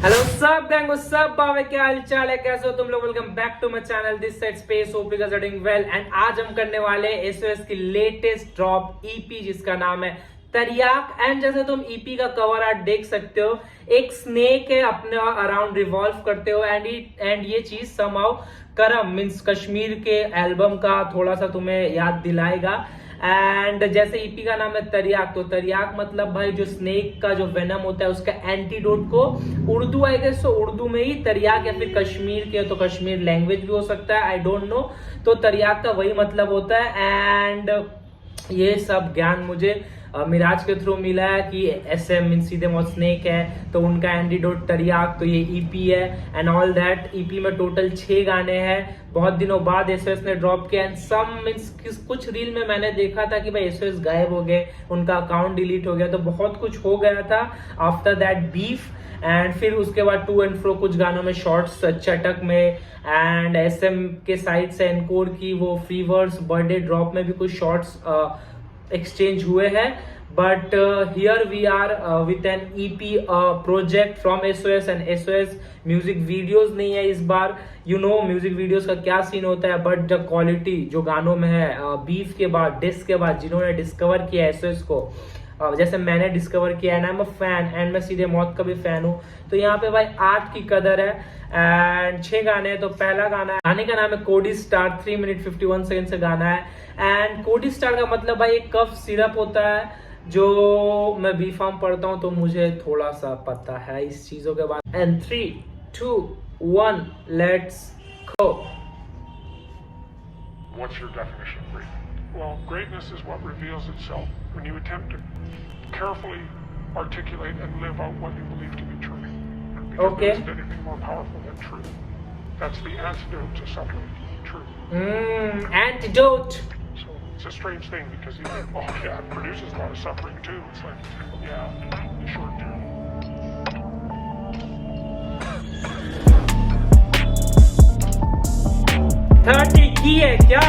Hello सब गैंगो सब बावे क्या हाल चाल है, कैसे हो तुम लोग। Welcome back to my channel this side space, hope you guys are doing well. And आज हम करने वाले एसओएस की लेटेस्ट ड्रॉप ईपी जिसका नाम है तरियाक। एंड जैसे तुम ईपी का कवर आर्ट देख सकते हो, एक स्नेक है अपने अराउंड रिवॉल्व करते हो। एंड ये चीज समहाउ करम मींस कश्मीर के एल्बम का थोड़ा सा तुम्हें याद दिलाएगा। एंड जैसे ईपी का नाम है तरियाक, तो तरियाक मतलब भाई जो स्नेक का जो वेनम होता है उसका एंटीडोट को उर्दू आई गेस, तो उर्दू में ही तरियाक, या फिर कश्मीर के तो कश्मीर लैंग्वेज भी हो सकता है, आई डोंट नो। तो तरियाक का वही मतलब होता है। एंड ये सब ज्ञान मुझे मिराज के थ्रू मिला है कि एसएम मीन सीधे मौत स्नेक है तो उनका एंटीडोट तरियाक, तो ये ईपी है एंड ऑल दैट। ईपी में टोटल 6 गाने हैं, बहुत दिनों बाद एसओएस ने ड्रॉप किया। एंड सम मींस कुछ रील में मैंने देखा था कि भाई एसओएस गायब हो गए, उनका अकाउंट डिलीट हो गया, तो बहुत कुछ हो गया था आफ्टर दैट बीफ। एंड फिर उसके बाद टू एंड फ्रो कुछ गानों में शॉर्ट्स चटक में, एंड एसएम के साइड से एनकोर की वो फीवर्स बर्थडे ड्रॉप में भी कुछ शॉर्ट्स एक्सचेंज हुए हैं। But here we are with an EP project from SOS. And SOS music videos नहीं है इस बार, यू नो म्यूजिक वीडियोस का क्या सीन होता है, बट द क्वालिटी जो गानों में है बीफ के बाद, डिस्क के बाद, जिन्होंने डिस्कवर किया एसओएस को, जैसे मैंने डिस्कवर किया है ना, मैं फैन एंड मैं सीधे मौत का भी फैन हूँ, तो यहाँ पे भाई आर्ट की कदर है। एंड 6 गाने हैं, तो पहला गाने का नाम है कोडी स्टार, 3 मिनट 51 सेकंड से गाना है। एंड कोडी स्टार का मतलब भाई एक कफ सिरप होता है, जो मैं बी फार्म पढ़ता हूँ तो मुझे थोड़ा सा पता है इस चीजों के बारे में। And 3, 2, 1 let's go. What's your definition of greatness? Well, greatness is what reveals itself when you attempt to carefully articulate and live out what you believe to be true. Because Okay. there isn't anything more powerful than truth. That's the antidote to suffering. Truth. Antidote. So it's a strange thing because you think, oh yeah, it produces a lot of suffering too. It's like, yeah, you sure do. 30 की है क्या?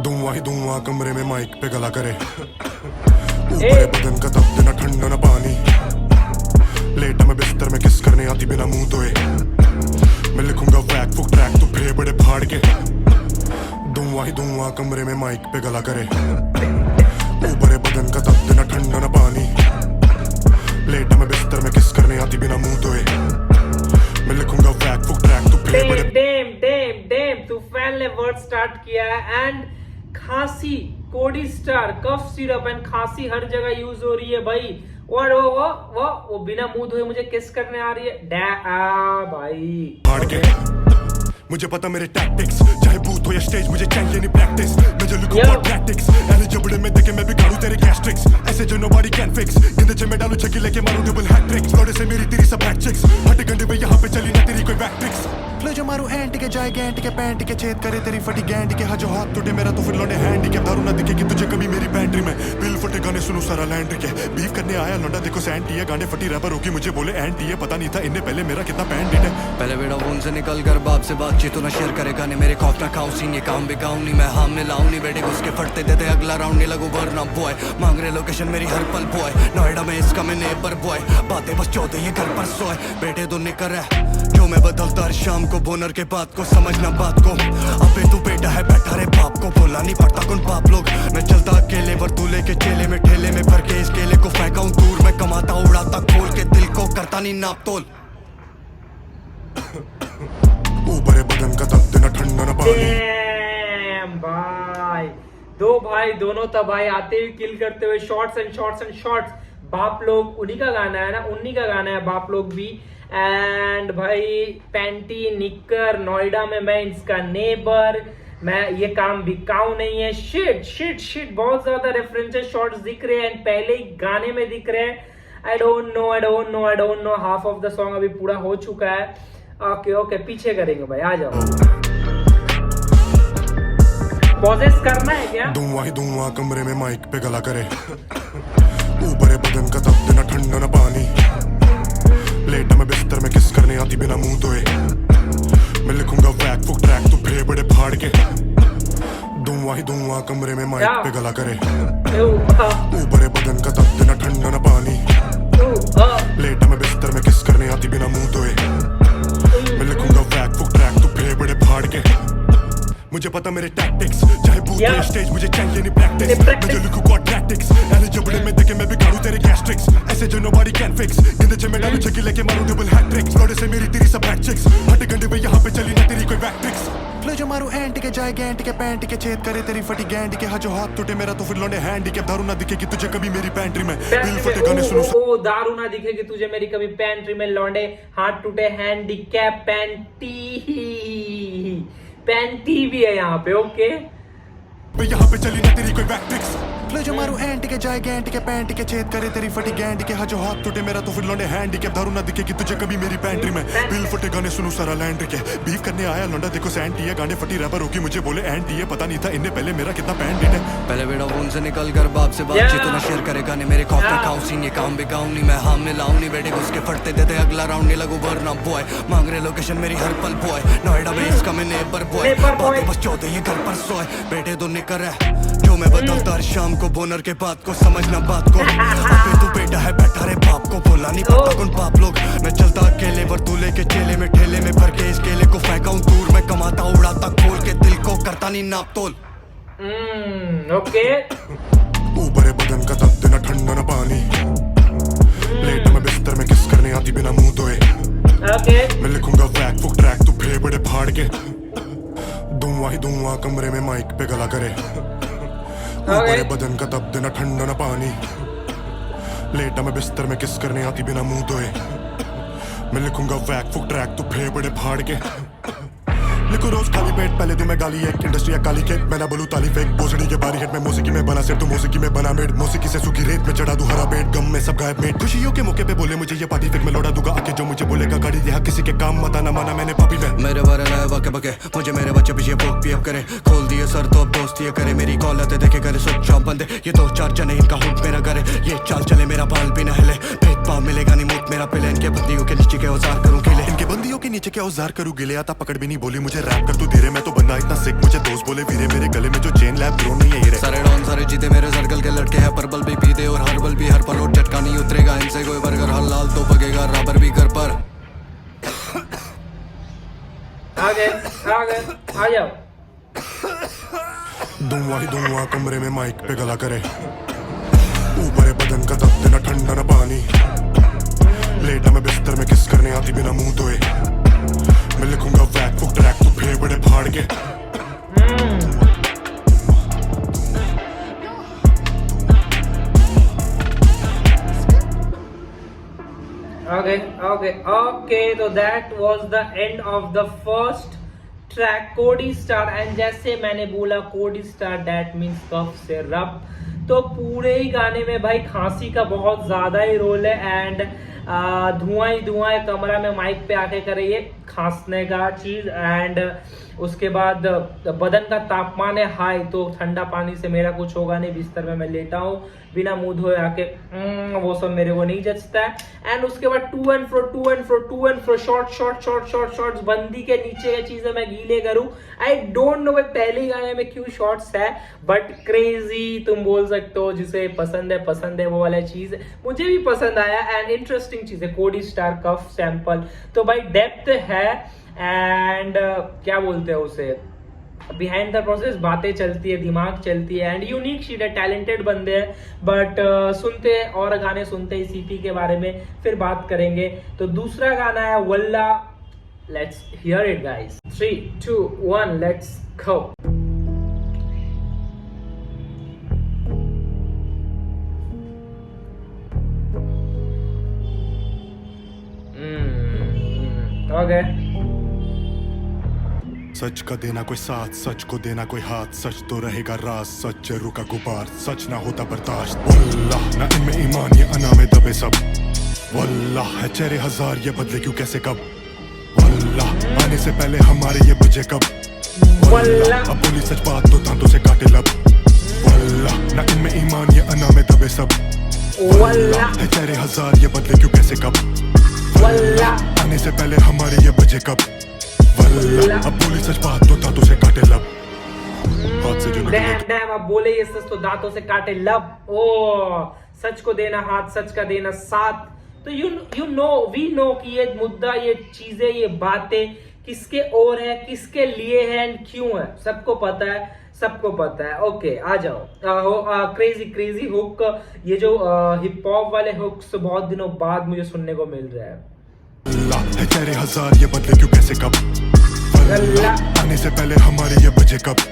धुआं ही धुआं कमरे में mic पे गला करे, ऊपर बदन का तप देना ठंडा ना पानी, लेटा मैं बिस्तर में किस करने आती बिना मुंह धोए, मैं लिखूंगा वैक फुक ट्रैक तो फे बड़े फाड़ के। धुआं ही धुआं कमरे में माइक पे गला करे, ऊपर बदन का तप देना ठंडा ना पानी, लेटा मैं बिस्तर में किस करने आती बिना मुंह धोए, मैं लिखूंगा वैक फुक ट्रैक तो फे बड़े। डेम तू फैन ने वर्ड स्टार्ट किया है। एंड खांसी, कोडी स्टार, कफ सिरप एंड खांसी हर जगह यूज हो रही है भाई। और वो बिना मुंह धोए मुझे किस करने आ रही है भाई। मुझे पता मेरे टैक्टिक्स, चाहे बूथ हो या स्टेज मुझे चाहिए नहीं प्रैक्टिस, मैं जो लिखूं फॉर प्रैक्टिस, ऐसे जबड़े में देखे मैं बिगाड़ूं तेरे गैस्ट्रिक्स, ऐसे जो नोबडी कैन फिक्स, गिंदे चे मैं डालूं छक्के लेके मारूं डबल हैट ट्रिक्स, लौड़े से मेरी तेरी सब हैट चिक्स, हट गंडे पे यहाँ पे चली ना तेरी कोई बैक ट्रिक्स, फ्लो जो मारूं एंटी के जाए गैंटी के पैंटी के छेद करे तेरी फटी गैंडी के, हाजो हाथ टूटे मेरा तो फिर लौंडे हैंडी के, दारू ना दिखेगी तुझे कभी मेरी पैंट्री में, बिल फटे गाने सुनूं सारा लैंड्री के, बीफ करने आया लौंडा देखो सैंटी है, गाने फटी रैपर होगी मुझे बोले एंटी है, पता नहीं था इन्हें पहले मेरा कितना पैंट है। पहले बेटा फोन से निकल कर बाप से बातचीत ना शेयर करे गाने मेरे खौफ ना खाऊं सीन, ये काम भी गाऊं नहीं मैं हाम में लाऊं नहीं, बेटे घुस के फटते देते अगला राउंड नहीं लगू वरना बॉय, मांग रहे लोकेशन मेरी हर पल बॉय, नोएडा में इसका मैं नेबर बॉय, बातें बस 14 ये घर पर सोए, बेटे तो निकर है जो मैं बदलता हर शाम को, बोनर के बात को समझना बात को, अबे तू बेटा है बैठा रे बाप को बोला नहीं पड़ता कौन बाप लोग, मैं चलता अकेले पर तू लेके चेले में ठेले में भर के इस केले को फेंका हूं दूर, मैं कमाता उड़ाता खोल के दिल को करता नहीं नाप तोल, ऊपर बदन का तप देना ठंडा ना पानी। भाई दो भाई दोनों तबाही आते हुए किल करते हुए, shorts and shorts and shorts. बाप लोग उन्हीं का गाना है ना, उन्हीं का गाना है बाप लोग भी। एंड भाई पैंटी निक्कर, नोएडा में मैं इसका नेबर, मैं ये काम बिकाऊ नहीं है, शिट शिट शिट, बहुत ज्यादा रेफरेंसेस शॉर्ट्स दिख रहे हैं एंड पहले ही गाने में दिख रहे हैं। I don't know, half of the song अभी पूरा हो चुका है। ओके पीछे करेंगे भाई, आ जाओ। पॉजेस करना है क्या? धुआं ही धुआं कमरे में माइक पे गला करे, ऊपर बदन का तप देना ठंडा ना पानी, लेटा मैं बिस्तर में किस करने आती बिना मुंह धोए, मैं लिखूंगा वैक फुक ट्रैक तो फे बड़े फाड़ के। धुआं ही धुआं कमरे में माइक क्या? पे गला करे ऊ, आ, ऊपर बदन का तब देना ठंडा ना पानी ऊ, आ, लेटा मैं बिस्तर में किस करने आती बिना मुंह धोए मैं लिखूंगा वैक फुक ट्रैक तू फेफड़े फाड़ के मुझे पता मेरे टैक्टिक्स चाहे बूथ Yeah. या स्टेज मुझे चाहिए नहीं प्रैक्टिस नहीं practice. मैं जो लिखूं क्वाड्रेटिक्स एने जबड़े में देखे मैं बिगाड़ू तेरे गैस्ट्रिक्स ऐसे जो नोबडी कैन फिक्स गिंदे चे मैं डालू छकी लेके मारूं डबल हैट ट्रिक्स लौड़े से मेरी तेरी सब हैट चिक्स हट गंडे पे यहाँ पे चली ना तेरी कोई बैक ट्रिक्स लो जो मारू एंटी के जाए गैंटी के पैंटी के छेद करे तेरी फटी गैंडी के जो हाथ टूटे मेरा तो फिर लौंडे हैंडी के दारू ना दिखेगी तुझे कभी मेरी पैंट्री में दिल फटे गाने सुनो ओ, दारू ना दिखेगी तुझे मेरी कभी पैंट्री में लौंडे हाथ टूटे हैंडीकैप पैंटी भी है यहाँ पे ओके पे यहाँ पे चली ना तेरी कोई बैक ट्रिक्स लो जो मारू एंटी के जाए गैंटी के पैंटी के छेद करे तेरी फटी गैंडी के जो हाथ टूटे मेरा तो फिर लौंडे हैंडी के दारू ना दिखेगी तुझे कभी मेरी पैंट्री में दिल फटे गाने सुनो सारा लैंड्री के बीफ करने आया लौंडा देखो सैंटी है गाने फटी रैपर होगी मुझे बोले एंटी है पता नहीं था इनने पहले मेरा कितना पैंट है पहले बेटा फोन से निकल कर बाप से बातचीत ना शेयर करेगा नहीं मेरे कॉफ का खाऊं सीन ये काम भी गाऊं नहीं मैं हाथ में लाऊं नहीं बेटे उसके फटते देते अगला राउंड नहीं लगू वरना बॉय मांग रहे लोकेशन मेरी हर पल बॉय नोएडा में इसका मैं नेबर बॉय बातें बस 14 ये घर पर सोए बेटे तो निकर है जो मैं बदलता हर शाम को बोनर के बात को समझना बात को अबे तू बेटा है बैठा रे बाप को बोला नहीं पता कौन बाप लोग मैं चलता अकेले पर तू लेके चेले में ठेले में भर के इस केले को फेंका हूं दूर मैं कमाता उड़ाता खोल के दिल को करता नहीं नाप तोल ओके ऊपर बदन का तब देना ठंडा ना पानी लेट मैं बिस्तर में किस करने आती बिना मुंह धोए ओके मैं लिखूंगा वैक फुक ट्रैक तू फेफड़े फाड़ के धुआं ही धुआं कमरे में माइक पे गला करे ऊपर बदन का तब देना ठंडा ना पानी लेटा मैं बिस्तर में किस करने आती बिना मुंह धोए मैं लिखूंगा वैक फुक ट्रैक तू फेफड़े फाड़ के लिखो रोज खाली पेट पहले दिन मैं गाली एक इंडस्ट्री काली के मैं ना बोलूं ताली फेक बोसड़ी के बारी हेट में मौसीकी में बना सिर्फ तो मौसीकी में बना मेड मौसीकी से सूखी रेत में चढ़ा दूं हरा पेट गम में सब गायब मेट खुशियों के मौके पे बोले मुझे ये पार्टी फेक में लौटा दूंगा आके जो मुझे बोलेगा गाड़ी दिया किसी के काम मत आना माना मैंने पापी में मेरे बारे में बके बके मुझे मेरे बच्चे पीछे पोक पी अप करे खोल दिए सर तो अब दोस्ती करे मेरी कॉलते देखे करे स्विच ऑफ बंदे ये दो चार जने इनका हुड मेरा करे ये चाल चले मेरा बाल भी न हिले भेदभाव मिलेगा नहीं मुक्त मेरा पिले इनके बंदियों के नीचे के औजार करूं गिले इनके बंदियों के नीचे के औजार करूं गिले आता पकड़ भी नहीं बोली मुझे रैप कर तू धीरे मैं तो बंदा इतना सिक मुझे दोस्त बोले वीरे मेरे गले में जो चेन लैब ड्रोन नहीं है ये सारे डॉन सारे जीते मेरे सर्कल के लड़के हैं परबल भी पीते और हर्बल भी हर पर और झटका नहीं उतरेगा इनसे कोई बर्गर हलाल तो पगेगा राबर भी कर पर आ जाओ धुआं ही धुआं कमरे में माइक पे गला करे ऊपर बदन का तब देना ठंडा ना पानी लेटा मैं बिस्तर में किस करने आती बिना मुंह धोए मैं लिखूंगा वैक फुक ट्रैक तू फेफड़े फाड़ के Okay. So that was the end of the first track, Cody Star. And जैसे मैंने बोला Cody Star, that means cough syrup. तो पूरे ही गाने में भाई खांसी का बहुत ज़्यादा ही रोल है एंड धुआं ही धुआं है कमरा में माइक पे आके करे ये खांसने का चीज़ एंड उसके बाद बदन का तापमान है हाई तो ठंडा पानी से मेरा कुछ होगा नहीं बिस्तर में मैं लेटा हूँ बिना मुंह धोए आके वो सब मेरे को नहीं जचता है एंड उसके बाद टू एंड फ्रो शॉर्ट्स बंदी के नीचे की चीजें मैं गीले करूँ आई डोंट नो भाई पहले गाने में क्यों शॉर्ट्स है बट क्रेजी तुम बोल सकते हो जिसे पसंद है वो वाला चीज मुझे भी पसंद आया एंड इंटरेस्टिंग चीज है कोडी स्टार कफ सैंपल तो भाई डेप्थ है एंड क्या बोलते हैं उसे बिहाइंड द प्रोसेस बातें चलती है दिमाग चलती है एंड यूनिक शीट है टैलेंटेड बंदे हैं बट सुनते और गाने सुनते इस सीपी के बारे में फिर बात करेंगे तो दूसरा गाना है वल्ला let's hear it guys 3 2 1 let's go okay सच का देना कोई साथ सच को देना कोई हाथ सच तो रहेगा राज सच जरूर का गुबार सच ना होता बर्दाश्त वल्लाह ना इनमें ईमान ये अना में दबे सब वल्लाह है चेहरे हजार ये बदले क्यों कैसे कब वल्लाह आने से पहले हमारे ये बजे कब वल्लाह अब बोली सच बात तो दांतों से काटे लब वल्लाह ना इनमें ईमान ये अना में दबे सब वल्लाह है चेहरे हजार ये बदले क्यों कैसे कब वल्लाह आने से पहले हमारे ये बजे कब वल्लाह अब बोली सच बात तो दांतों से काटे लब हाथ से जो निकले डैम डैम, अब बोले ये सच तो दांतों से काटे लब। ओ सच को देना हाथ, सच का देना साथ। तो यू नो वी नो कि ये मुद्दा, ये चीजें, ये बातें किसके और है, किसके लिए है एंड क्यों है, सबको पता है, सबको पता है। ओके आ जाओ। क्रेजी क्रेजी हुक, ये जो हिप हॉप वाले हुक्स बहुत दिनों बाद मुझे सुनने को मिल रहा है। अल्लाह है तेरे हजार, ये बदले क्यों कैसे कब, वल्ला आने से पहले हमारे ये बजे कब,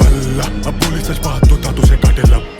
वल्ला अब बोली सच बात तो दांतों से काटे लब।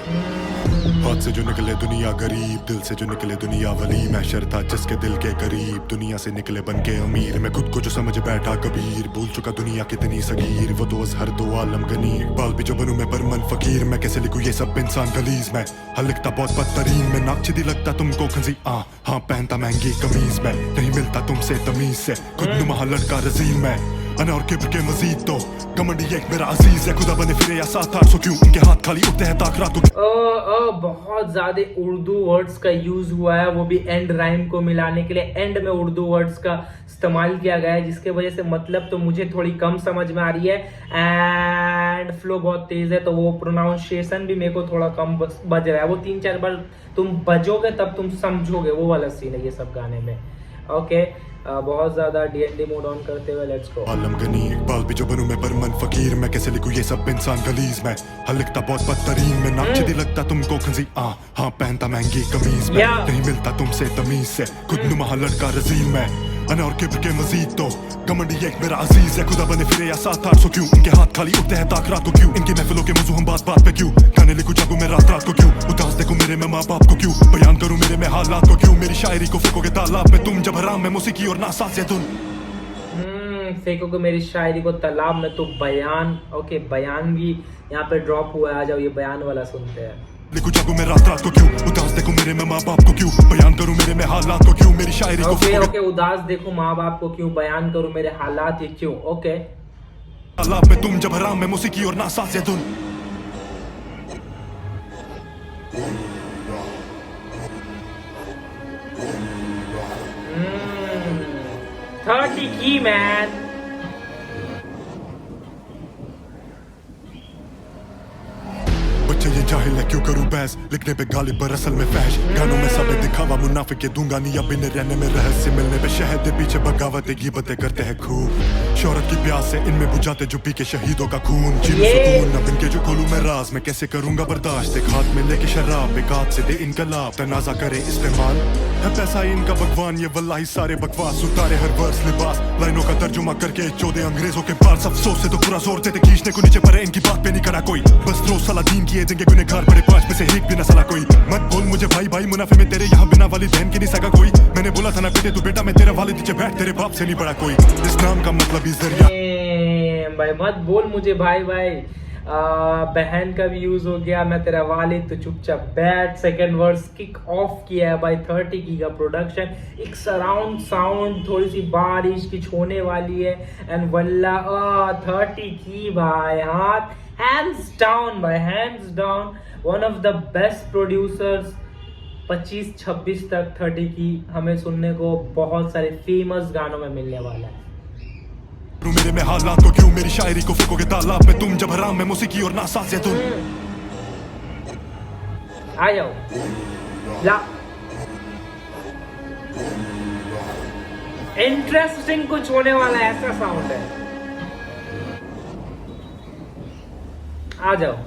हाथ से जो निकले दुनिया गरीब, दिल से जो निकले दुनिया वली। मैं शर था जिसके दिल के करीब, दुनिया से निकले बन के अमीर। मैं खुद को जो समझ बैठा कबीर, भूल चुका दुनिया कितनी सगीर। वो तो हर दो आलम गनीर, इकबाल भी जो बनूं मैं पर मन फकीर। मैं कैसे लिखूं ये सब इंसान गलीज, मैं हर लिखता बहुत बदतरीन। मैं नाकचिदी लगता तुमको खंजी हाँ पहनता महंगी कमीज। मैं नहीं मिलता तुमसे तमीज से, खुद नुमा लड़का रजील। मैं अना और किब्र के मजीद तो कमंडी एक मेरा अजीज है। खुदा बने फिरे या 700 क्यों उनके हाथ खाली उठते हैं ताक रातों। बहुत ज्यादा उर्दू वर्ड्स का यूज हुआ है, वो भी एंड राइम को मिलाने के लिए एंड में उर्दू वर्ड्स का इस्तेमाल किया गया है, जिसके वजह से मतलब तो मुझे थोड़ी कम समझ में आ रही है एंड फ्लो बहुत तेज है, तो वो प्रोनाउंसिएशन भी मेरे को थोड़ा कम बज रहा है। वो 3-4 बार तुम बजोगे तब तुम समझोगे, वो वाला सीन है ये सब गाने में। ओके बहुत ज्यादा D&D मोड ऑन करते हुए लेट्स गो। आलम गनी इकबाल भी जो बनूं मैं पर मन फकीर। मैं कैसे लिखूं ये सब इंसान गलीज, मैं हर लिखता बहुत बदतरीन। मैं नाकचिदी लगता तुमको खंजी हाँ पहनता महंगी कमीज। मैं नहीं मिलता तुमसे तमीज से, खुद नुमा लड़का रजील। मैं अना और किब्र के मजीद तो कमंडी एक मेरा अजीज है। खुदा बने फिरे या 700 क्यों उनके हाथ खाली उठते हैं ताक रातों। क्यों इनकी महफिलों के मौजू हम बात बात पे क्यों, गाने लिखूं जागूं मैं रात रात को। क्यों उदास देखो मेरे में माँ बाप को, क्यों बयान करूं मेरे में हालात को। क्यों मेरी शायरी को फेंकोगे तालाब में तुम, जब हराम में मौसीकी और नासाज़ धुन। फेंकोगे मेरी शायरी को तालाब में तो बयान। ओके बयान भी यहाँ पे ड्रॉप हुआ है, आ जाओ ये बयान वाला सुनते हैं। लिखूं जागूं मैं रात रात को, क्यों उदास देखो मेरे में माँ बाप को। क्यों बयान करूं मेरे में हालात को, क्यों मेरी शायरी को ओके उदास देखो माँ बाप को, क्यों बयान करूं मेरे हालात ये क्यों। ओके तालाब में तुम, जब हराम में मौसीकी और नासाज़ धुन। 30 की मैन। बच्चे ये जाहिल है क्यों करूं बहस, लिखने पे गालिब पर असल में फैश। गानों में सब दिखावा मुनाफिक के दूंगा नहीं, अब इन्हें रहने में रहस्य। मिलने पे शहद दे पीछे बगावत गिबतें करते हैं खूब। शोहरत की प्यास से इनमें बुझाते जो पी के शहीदों का खून। जीने सुकून अब इनके जो खोलूं मैं राज, मैं कैसे करूंगा बर्दाश्त। एक हाथ में लेके शराब, एक हाथ से दे इनकलाब। तनाजा करे इस्तेमाल है पैसा इनका भगवान। ये वल्लाही सारे बकवास, उतारे हर वर्स लिबास। लाइनों का तर्जुमा करके चौदे अंग्रेजों के पास। अफसोस से तो पूरा जोर देते खींचने को नीचे, पर इनकी बात पे नहीं खड़ा कोई। बस रोज सला दीन किए देंगे गुनहगार बड़े, 5 में से एक भी न सला कोई। मत बोल मुझे भाई भाई, मुनाफे में तेरे यहाँ बिना वाली बहन की नहीं सगा कोई। मैंने बोला था ना बेटे तू बेटा, मैं तेरा वालिद नीचे बैठ, तेरे बाप से नहीं बड़ा कोई। इस नाम का मतलब ही जरिया। भाई मत बोल मुझे भाई भाई, बहन का भी यूज हो गया, मैं तेरा वालिद, तो चुपचाप बैठ। सेकंड वर्स किक ऑफ किया है भाई 30 की का प्रोडक्शन। एक सराउंड साउंड, थोड़ी सी बारिश की होने वाली है एंड वल्ला 30 की भाई हाथ हैंड्स डाउन भाई, hands down one of the best producers. 25-26 तक 30 की हमें सुनने को बहुत सारे फेमस गानों में मिलने वाला है। मेरे में हालात को, क्यों मेरी शायरी को फेंकोगे तालाब में तुम, जब हराम में मौसीकी और नासाज़ धुन। आ जाओ ला। इंटरेस्टिंग कुछ होने वाला है, ऐसा साउंड है। आ जाओ।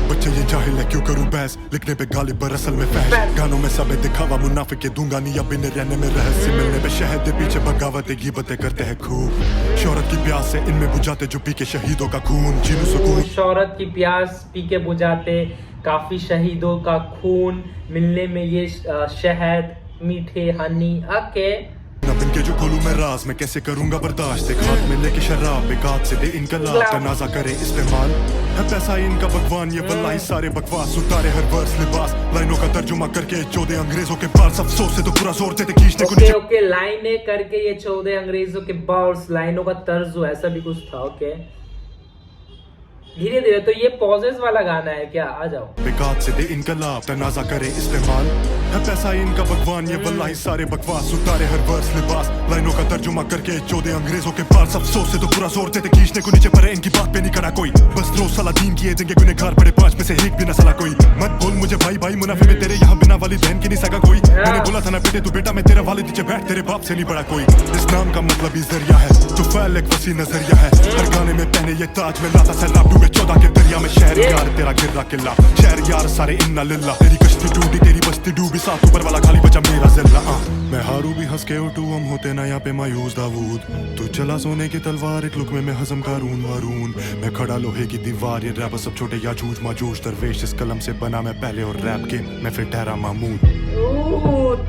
बच्चे ये जाहिल है क्यों करूं बहस, लिखने पे गालिब पर असल में फैश। गानों में सब दिखावा मुनाफिक के दूंगा नहीं, अब इन्हें रहने में रहस्य। मिलने पे शहद दे पीछे बगावत गिबतें करते हैं खूब। शोहरत की प्यास से इनमें बुझाते जो पी के शहीदों का खून। जीनू सुकून शोहरत की प्यास पी के बुझाते काफी शहीदों का खून। मिलने में ये शहद मीठे हनी। ओके अब इनके जो खोलूं मैं राज, मैं कैसे करूंगा बर्दाश्त। एक हाथ में लेके शराब, एक हाथ से दे इनकलाब। तनाजा करे इस्तेमाल है पैसा इनका भगवान। ये वल्लाही सारे बकवास, उतारे हर वर्स लिबास। लाइनों का तर्जुमा करके चौदे अंग्रेजों के पास। अफसोस से तो पूरा जोर देते खींचने को नीचे। ओके लाइनें करके ये 14 अंग्रेजों के बार्स, लाइनों का तर्ज, ऐसा भी कुछ था। ओके धीरे धीरे। तो ये पॉजेस वाला गाना है क्या? आ जाओ। बेकात से दे इनकलाब तनाजा करे इस्तेमाल है पैसा इनका भगवान ये वल्लाही सारे बकवास उतारे हर वर्स लिबास लाइनों का तर्जुमा करके चौदह अंग्रेजों के पास अफसोस से तो पूरा जोर देते खींचने को नीचे पड़े इनकी बात पे नहीं करा कोई बस रोज साला दीन किए देंगे गुनहगार पड़े 5 में से एक भी न सला कोई मत बोल मुझे भाई भाई मुनाफे में तेरे यहाँ बिना वाली बहन की नहीं सका कोई मैंने बोला था ना बेटे तू बेटा मैं तेरा वालिद नीचे बैठ तेरे बाप से नहीं बड़ा कोई इस नाम का मतलब ही जरिया है तो फैल एक वसी नजरिया है हर गाने में पहने ये ताज में लाता सैलाब डूबे 14 के दरिया में शहर यार तेरा गिरला किला शहर यार सारे इन्ना लिल्ला तेरी कश्ती टूटी तेरी बस्ती डूबी साथ ऊपर वाला खाली बचा मेरा जिल्ला मैं हारू भी हंस के उठूं हम होते ना यहाँ पे मायूस दाऊद तू चला सोने की तलवार एक लुक में मैं हजम कारून वारून मैं खड़ा लोहे की दीवार ये रैपर सब छोटे या जूझ माजूज दरवेश इस कलम से बना मैं पहले और रैप के मैं फिर ठहरा महमूद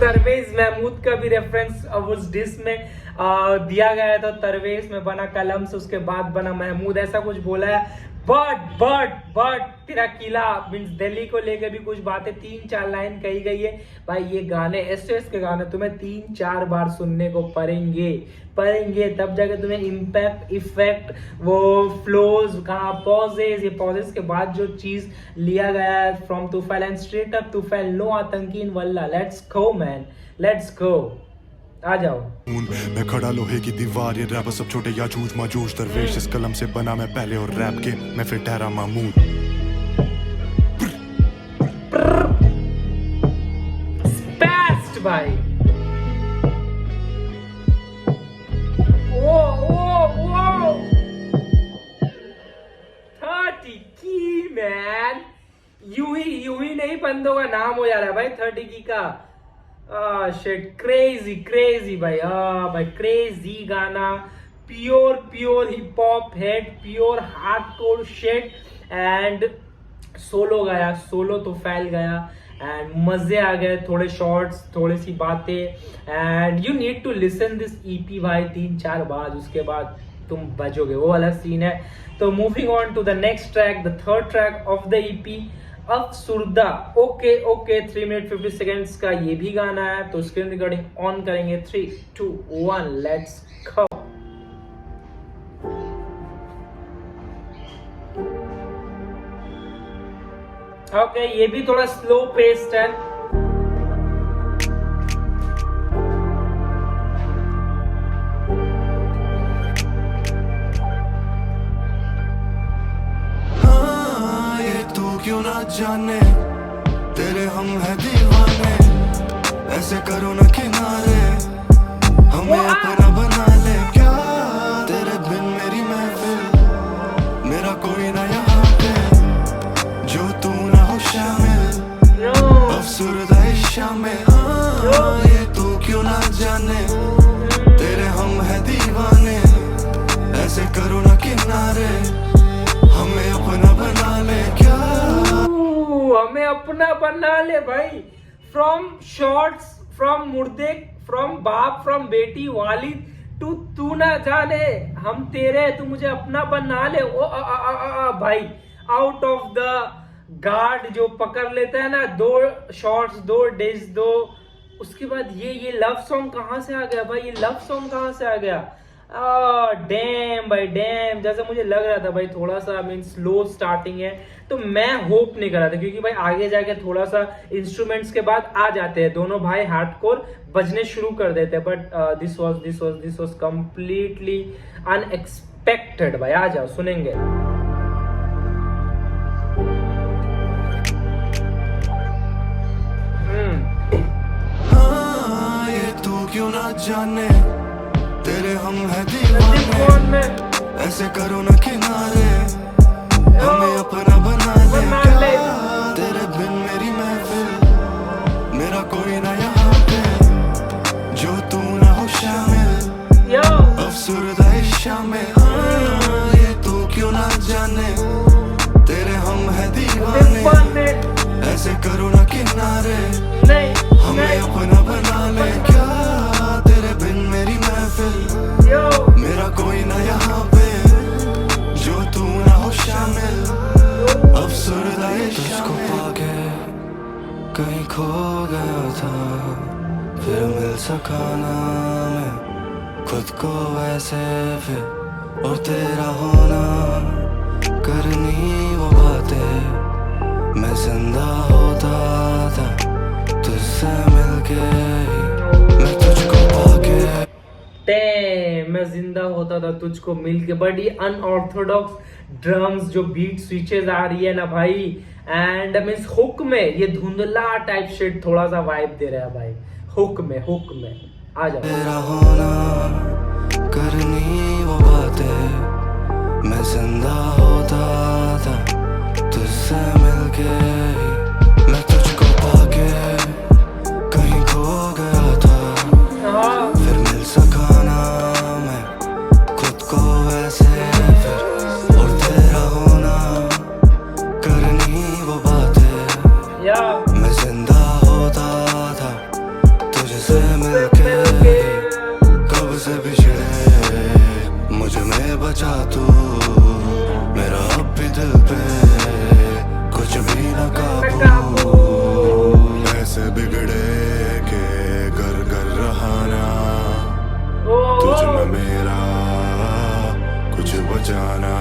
तरवेज महमूद का भी रेफरेंस उस डिस में दिया गया था। तरवेज में बना कलम से उसके बाद बना महमूद ऐसा कुछ बोला है। बट तेरा किला मींस दिल्ली को लेकर भी कुछ बातें 3-4 लाइन कही गई है भाई। ये गाने एसएस के गाने तुम्हें 3-4 बार सुनने को पड़ेंगे तब जाके तुम्हें इम्पैक्ट इफेक्ट वो फ्लोज कहाँ पॉजेस ये पॉजेस के बाद जो चीज लिया गया है from Tufail and straight up Tufail no आतंकी इन वल्ला let's go man let's go आ जाओ। मैं खड़ा लोहे की दीवार ये रैपर सब छोटे या जूझ माजूज दरवेश इस कलम से बना मैं पहले और रैप के मैं फिर ठहरा महमूद बेस्ट भाई। ओ 30 की मैन यूं ही नहीं बंदों का नाम हो जा रहा है भाई 30 की का। शिट क्रेजी भाई। भाई क्रेजी गाना pure hip hop head pure hardcore shit and solo गाया सोलो तो फैल गया एंड मजे आ गए थोड़े शॉर्ट्स थोड़ी सी बातें and you need to listen this EP भाई 3-4 बार उसके बाद तुम बचोगे वो अलग सीन है। तो moving on to the next track the third track of the EP Afsurda. Okay 3 minute 50 seconds का ये भी गाना है तो स्क्रीन रिकॉर्डिंग ऑन करेंगे 3, 2, 1 लेट्स गो। ओके ये भी थोड़ा स्लो पेस्ड है। क्यों ना जाने तेरे हम है दीवाने ऐसे करो ना किनारे हमें अपना बना ले क्या तेरे बिन मेरी महफिल मेरा कोई ना यहाँ पे जो तू ना हो शामिल अफसुर्दा शामिल ये तू क्यों ना जाने तेरे हम है दीवाने ऐसे करो ना किनारे हमें अपना बना ले क्या हमें अपना बना ले भाई। फ्रॉम शॉर्ट्स फ्रॉम मुर्दे फ्रॉम बाप फ्रॉम बेटी वालिद टू तू ना जाने हम तेरे तू मुझे अपना बना ले। ओ भाई आउट ऑफ द गार्ड जो पकड़ लेता है ना 2 शॉर्ट्स 2 डिश 2 उसके बाद ये लव सॉन्ग कहाँ से आ गया भाई। ये लव सॉन्ग कहाँ से आ गया। डैम भाई डैम जैसा मुझे लग रहा था भाई थोड़ा सा मीन स्लो स्टार्टिंग है तो मैं होप नहीं कर रहा था क्योंकि भाई आगे जाके थोड़ा सा इंस्ट्रूमेंट्स के बाद आ जाते हैं दोनों भाई हार्डकोर बजने शुरू कर देते हैं but this was completely unexpected भाई। आ जाओ सुनेंगे। ये तू क्यों ना जाने तेरे हम है दीवाने ऐसे करो ना किनारे हमें अपना बना ले क्या तेरे बिन मेरी महफिल मेरा कोई ना यहाँ पे जो तू ना हो शामिल अफसुर्दा शामिल ये तू क्यों ना जाने तेरे हम है दीवाने ऐसे करो ना किनारे हमें अपना बना ले क्या तेरे बिन मेरी महफिल मेरा कोई ना यहाँ पे जो तू ना हो शामिल अफसुर्दा तुझको पाके कहीं खो गया था फिर मिल सका ना मैं खुद को ऐसे फिर और तेरा होना करनी मैं जिंदा होता था तुझको मिलके। बट ये अनऑर्थोडॉक्स ड्रम्स जो बीट स्विचेस आ रही है ना भाई, एंड मीन्स हुक में ये धुंधला टाइप शिट थोड़ा सा वाइब दे रहा है भाई। हुक में आ जाओ। तेरा होना करनी वो बातें, मैं जिंदा होता था तुझसे मिलके, मैं तुझको पाके कहीं खो गया था, फिर मिल सका ना मैं खुद को वैसे फिर। और तेरा होना करनी वो बातें, मैं जिंदा होता था तुझसे मिलके, कब से बिछड़े मुझ में बचा तू, मेरा अब भी दिल पे कुछ भी न काबू। ऐसे बिगड़े के घर घर रहाना, तुझ में मेरा कुछ बचाना।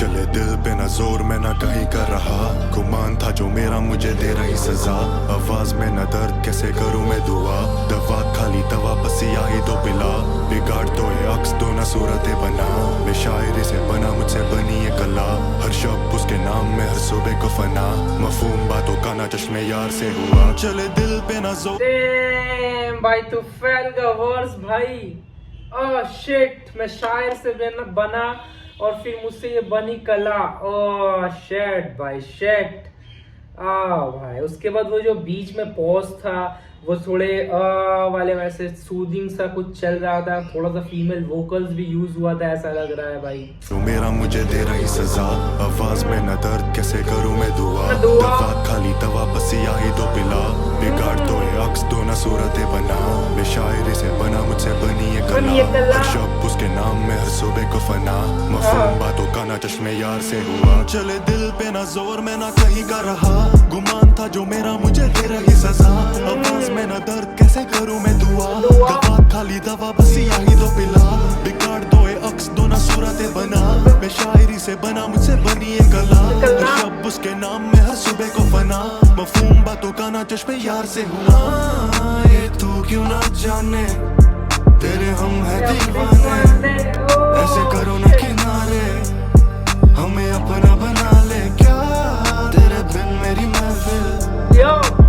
चले दिल पे ना जोर मैं ना कहीं कर रहा, गुमान था जो मेरा मुझे दे रही सजा। आवाज में न दर्द कैसे करूं मैं दुआ, दवा खाली दवा बस यही दो पिला। बिगाड़ तो ये अक्स दो ना सूरतें बना, मैं शायरी से बना मुझसे बनी ये कला। हर शब्द उसके नाम में हर सुबह को फना, मफहूम बातों का ना चश्मे यार से हुआ। चले दिल पे ना जोर भाई तू फैल का वर्स भाई। ओह शिट, मैं शायर से बना और फिर मुझसे ये बनी कला। ओह शेट भाई शेट। भाई उसके बाद वो जो बीच में पॉज था वो थोड़े वाले वैसे सूदिंग सा कुछ चल रहा था, थोड़ा सा फीमेल वोकल्स भी यूज हुआ था, ऐसा लग रहा है भाई। जो मेरा मुझे दे रही सजा, आवाज में न दर्द कैसे करूं मैं दुआ। दवा खाली दवा बस यही दो पिला, बिगाड़ तो ये अक्स दो ना सूरतें बना। मैं शायरी से बना मुझसे बनी ये कला, हर शब्द उसके नाम में हर सुबह को फना। मफहूम बातों का ना चश्मे यार से हुआ। चले दिल पे ना जोर मैं ना कहीं का रहा, गुमान था जो मेरा मुझे दे रही सजा। आवाज में ना दर्द कैसे करूं मैं दुआ, दवा खाली दवा बस यही दो पिला। बिगाड़ दो ये अक्स दो ना सूरतें बना, मैं शायरी से बना मुझसे बनी ये कला। हर शब्द उसके नाम में हर सुबह को फना, मफहूम बातों का ना चश्मे यार से हुआ। ये तू क्यों ना जाने तेरे हम है दीवाने, ऐसे करो ना किनारे हमें अपना बना ले। क्या तेरे बिन मेरी महफिल,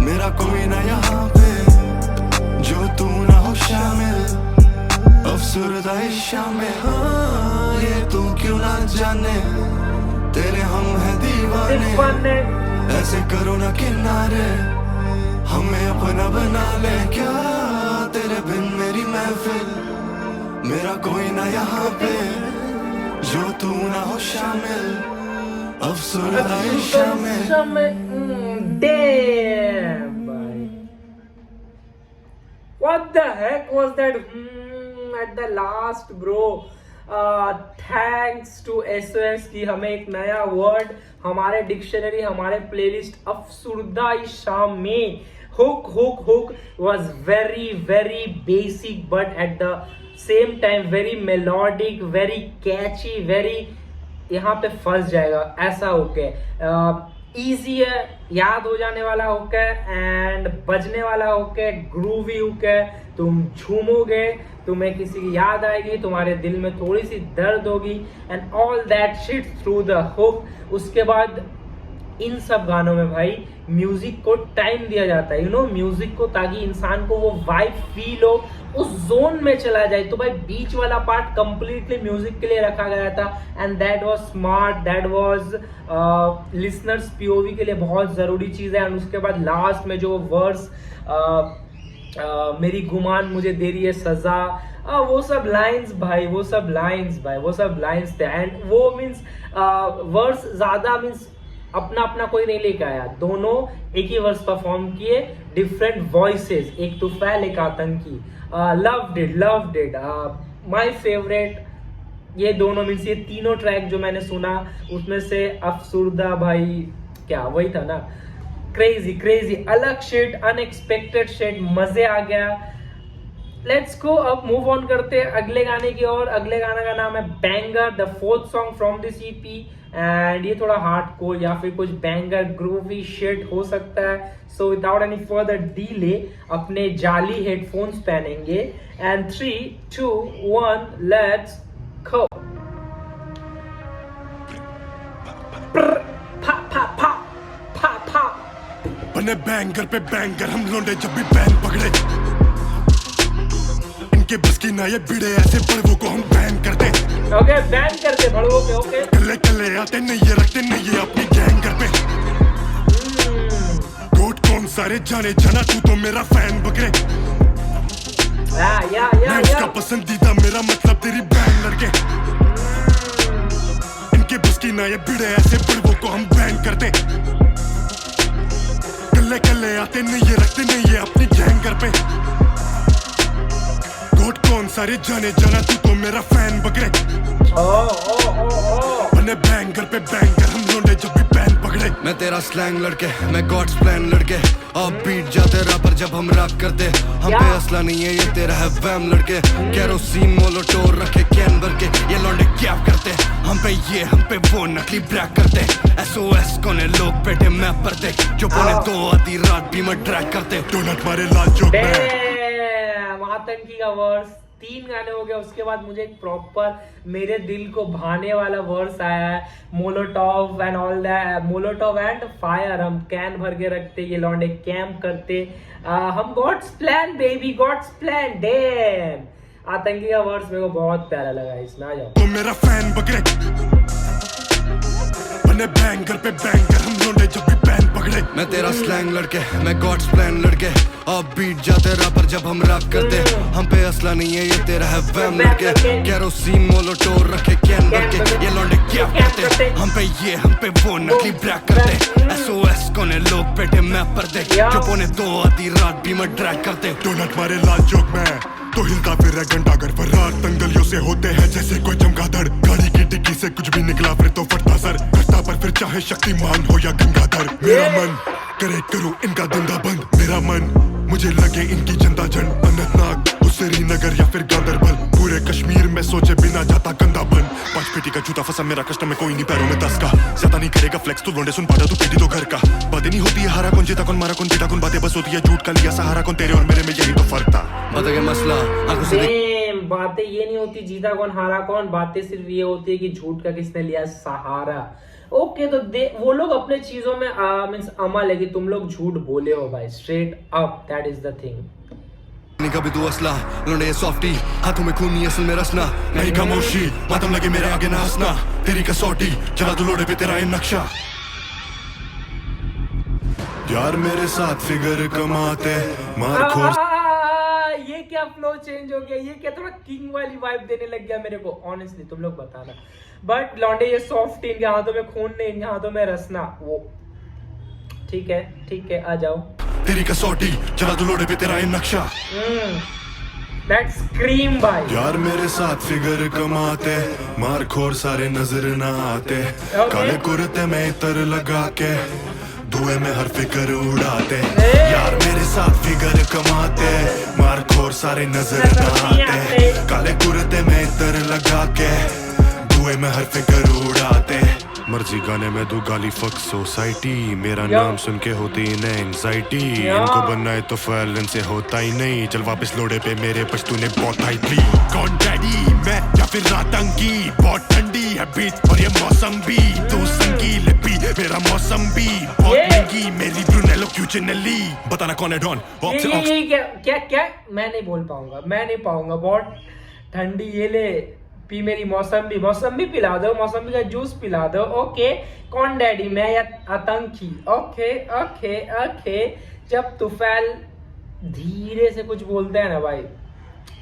मेरा कोई ना यहाँ पे जो तू ना हो शामिल, अफसरदा शामिल। हाँ ये तू क्यों ना जाने तेरे हम है दीवाने, ऐसे करो ना किनारे हमें अपना बना ले। क्या तेरे बिन मेरी महफिल, मेरा कोई ना यहाँ पे जो तू ना हो शामिल, अफसरदा शामिल। Damn, bhai. What the heck was that? At the last, bro. Thanks to SOS की हमें एक नया वर्ड हमारे डिक्शनरी, हमारे प्लेलिस्ट अफसुर्दा शाम में। Hook was very basic but at the same time very melodic, very catchy, very यहाँ पे फंस जाएगा ऐसा हुक है। इजी है, याद हो जाने वाला हुक है एंड बजने वाला हुक है, ग्रूवी हुक है। तुम झूमोगे, तुम्हें किसी की याद आएगी, तुम्हारे दिल में थोड़ी सी दर्द होगी and all that shit through the hook. उसके बाद इन सब गानों में भाई म्यूजिक को टाइम दिया जाता है, म्यूजिक को, ताकि इंसान को वो वाइब फील हो, उस जोन में चला जाए। तो भाई बीच वाला पार्ट कंप्लीटली म्यूजिक के लिए रखा गया था and that was smart, that was listeners POV के लिए बहुत जरूरी चीज है। एंड उसके बाद लास्ट में जो वर्स मेरी गुमान मुझे दे रही है सजा, वो सब लाइंस थे एंड वो मीन्स वर्स ज्यादा मीन्स अपना कोई नहीं लेके आया, दोनों एक ही वर्स परफॉर्म किए, डिफरेंट वॉइसेस, एक तुफैल एक आतंकी। Loved it my favourite. ये दोनों मीन्स ये तीनों ट्रैक जो मैंने सुना उसमें से अफसुर्दा भाई क्या वही था ना, क्रेजी क्रेजी, अलग शेड, अनएक्सपेक्टेड शेड, मजे आ गया। लेट्स गो, अब मूव ऑन करते हैं अगले गाने की ओर। अगले गाने का नाम है banger, the fourth song from this EP. And ये थोड़ा हार्डकोर या फिर कुछ बैंगर ग्रूवी शिट हो सकता है। So without any further delay अपने जाली हेडफोन्स पहनेंगे एंड 3, 2, 1 लेट्स गो। बने बैंगर पे बैंगर हम लोंडे जब भी बैन पकड़े, इनके बस की ना ये भिड़े ऐसे बड़वों को हम बैन करते। ओके बैन करते बड़वों पे। ओके कल्ले कल्ले आते नहीं ये रखते नहीं ये अपनी गैंगर पे। गोट कौन सारे जाने जाना तू तो मेरा फैन बकरे। मैं उसका पसंदीदा मेरा मतलब तेरी बैन लड़के। इनके बस की ना ये भिड़े ऐसे बड़वों को हम बैन करते। कल्ले कल्ले आते नहीं ये रखते नहीं ये अपनी गैंगर पे। गोट कौन सारे जाने जाना तू तो मेरा फैन बकरे। बने बैंगर पे बैंगर हम लोंडे जब भी बैन पकड़े। मैं तेरा स्लैंग लड़के, मैं गॉड्स प्लान लड़के। अब बीट जाते रैपर जब हम रैप करते। हम पे असला नहीं है ये तेरा है वैम लड़के। केरोसिन मोलोटोर रखे कैन भर के ये लौंडे क्या करते। हम पे ये हम पे वो नकली ब्रैक करते। SOS कोने लोग बैठे मैप पर देख जो पौने 2 आधी रात भी मैं ट्रैक करते। डोनट मारे लाल जोक में आतंकी का वर्स। 3 गाने हो गए, उसके बाद मुझे एक प्रॉपर मेरे दिल को भाने वाला वर्स आया है। Molotov and all that, Molotov and fire हम कैन भर के रखते, ये लौंडे कैंप करते। हम God's plan baby, God's plan damn. आतंकी का वर्स मेरे को बहुत प्यारा लगा, इसमें आ जाओ। तो मेरा फैन बकरे बने बैंगर पे बैंगर हम लोंडे जब भी बैन पकड़े। मैं तेरा स्लैंग लड़के, मैं गॉड्स प्लान लड़के। अब बीट जाते रैपर जब हम रैप करते। हम पे असला नहीं है ये तेरा है वैम लड़के। केरोसिन मोलोटोर रखे कैन भर के ये लौंडे क्या करते। हम पे ये हम पे वो नकली ब्रैक करते। SOS कोने लोग बैठे मैप पर देख जो पौने 2 आधी रात भी मैं ड्रैग करते। डोनट मारे लाल चौक में तो हिलता फिर है घंटा घर पर रात तंगलियों से होते हैं जैसे कोई चमगादड़। गाड़ी की डिक्की से कुछ भी निकला फिर तो फटता सर करता पर फिर चाहे शक्तिमान हो या गंगाधर। मेरा मन करे करूं इनका धंधा बंद। मेरा मन मुझे लगे इनकी जनता जन। अनंतनाग श्रीनगर या फिर गांधरबल पूरे कश्मीर में सोचे बिना जाता गंदा बन। 5 पेटी का जूता फंसा मेरा कष्ट में कोई नहीं पैरों में 10 का। ज्यादा नहीं करेगा फ्लेक्स तो लोंडे सुन पाता तू पेटी तो घर का। बातें नहीं होती है हारा कौन जीता कौन मारा कौन पीटा कौन। बातें बस होती है झूठ का लिया सहारा कौन। तेरे और मेरे में यही तो फर्क था। बता क्या मसला आंखों से बातें ये नहीं होती जीता कौन हारा कौन। बातें सिर्फ ये होती है कि झूठ का किसने लिया सहारा। ओके तो वो लोग अपने चीजों में मींस अमल है कि तुम लोग झूठ बोले हो भाई, straight up, that is the thing. कभी तू असला लोंडे ये सॉफ्टी हाथों में खून नहीं असल में रसना। नहीं खामोशी मातम लगे मेरे आगे ना हंसना। तेरी कसौटी चला तू लोड़े पे तेरा ये नक्शा। यार मेरे साथ फिगर कमाते मार खोर। ये क्या फ्लो चेंज हो गया, ये क्या थोड़ा किंग वाली वाइब देने लग गया मेरे को। ऑनेस्टली तुम लोग बताना। बट लौंडे ये सॉफ्ट, इनके हाथों में खून नहीं, इनके हाथों में रसना। वो ठीक है आ जाओ। तेरी कसौटी चला तू लोड़े पे तेरा ये नक्शा। दैट्स स्क्रीम भाई। यार मेरे साथ फिगर कमाते मार खोर सारे नजर ना आते। काले कुर्ते में इतर लगा के धुएं में हर फिकर उड़ाते। यार मेरे साथ फिगर कमाते मार खोर सारे नजर ना आते। काले कुर्ते में इतर लगा के धुएं में हर फिकर उड़ाते। मर्जी गाने में दू गाली फक सोसाइटी। मेरा नाम सुन के होती इन्हें एंजाइटी। इनको बनना है तो फैल इनसे होता ही नहीं। चल वापस लोड़े पे मेरे पश्तू ने बहुत हाई थी। कौन डैडी मैं या फिर आतंकी। बहुत ठंडी है बीच और ये मौसम भी। तू संगील पी मेरा मौसम भी। बहुत महंगी मेरी ब्रूनेलो क्यूचिनली। बताना कौन है डॉन। क्या मैं नहीं बोल पाऊंगा। बहुत ठंडी ये ले पी मेरी मौसम्बी पिला दो, मौसम्बी का जूस पिला दो। ओके कौन डैडी मैं या आतंकी। ओके जब तुफैल धीरे से कुछ बोलते हैं ना भाई,